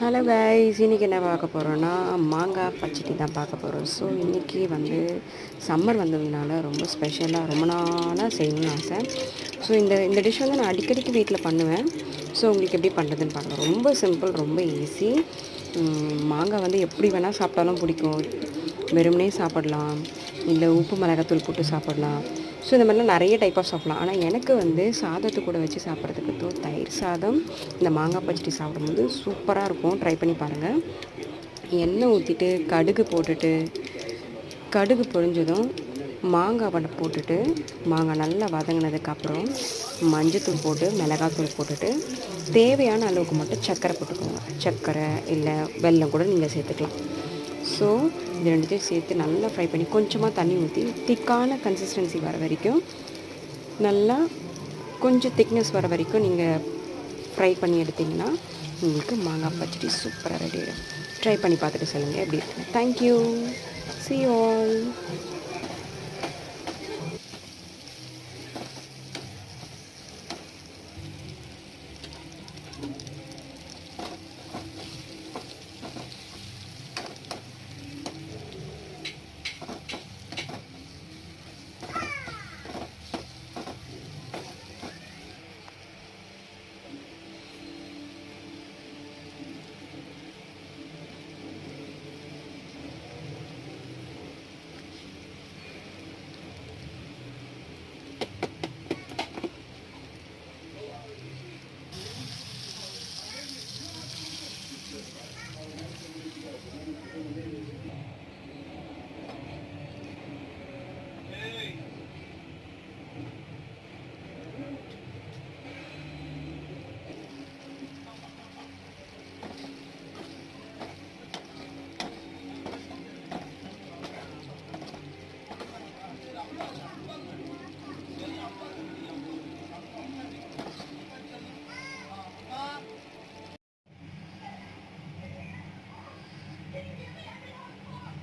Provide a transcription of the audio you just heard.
Hello guys, இன்றைக்கி என்ன பார்க்க போகிறோன்னா மாங்காய் பச்சடி தான் பார்க்க போகிறோம். ஸோ இன்றைக்கி சம்மர் வந்ததுனால ரொம்ப ஸ்பெஷலாக ரொம்ப நாளாக செய்யணும்னு ஆசை. ஸோ இந்த டிஷ் நான் அடிக்கடிக்கு வீட்டில் பண்ணுவேன். ஸோ உங்களுக்கு எப்படி பண்ணுறதுன்னு பார்க்கலாம். ரொம்ப சிம்பிள், ரொம்ப ஈஸி. மாங்காய் எப்படி வேணால் சாப்பிட்டாலும் பிடிக்கும். வெறுமனே சாப்பிடலாம், இல்லை உப்பு மிளகாத்தூள் போட்டு சாப்பிடலாம். ஸோ இந்த மாதிரிலாம் நிறைய டைப் ஆஃப் சாப்பிட்லாம். ஆனால் எனக்கு சாதத்து கூட வச்சு சாப்பிட்றதுக்கு தயிர் சாதம், இந்த மாங்காய் பச்சடி சாப்பிடும்போது சூப்பராக இருக்கும். ட்ரை பண்ணி பாருங்கள். எண்ணெய் ஊற்றிட்டு கடுகு பொரிஞ்சதும் மாங்காய் போட்டுட்டு மாங்காய் நல்லா வதங்கினதுக்கப்புறம் மஞ்சத்தூள் போட்டு மிளகாத்தூள் போட்டுட்டு தேவையான அளவுக்கு மட்டும் சர்க்கரை போட்டுக்கோங்க. சர்க்கரை இல்லை வெல்லம் கூட நீங்கள் சேர்த்துக்கலாம். ஸோ இது ரெண்டுத்தையும் சேர்த்து நல்லா ஃப்ரை பண்ணி கொஞ்சமாக தண்ணி ஊற்றி திக்கான கன்சிஸ்டன்சி வர வரைக்கும், நல்லா கொஞ்சம் திக்னஸ் வர வரைக்கும் நீங்கள் ஃப்ரை பண்ணி எடுத்திங்கன்னா உங்களுக்கு மாங்காய் பச்சடி சூப்பராக ரெடி ஆகிடும். ட்ரை பண்ணி பார்த்துட்டு சொல்லுங்கள் எப்படி இருக்குன்னு. தேங்க்யூ. See you all.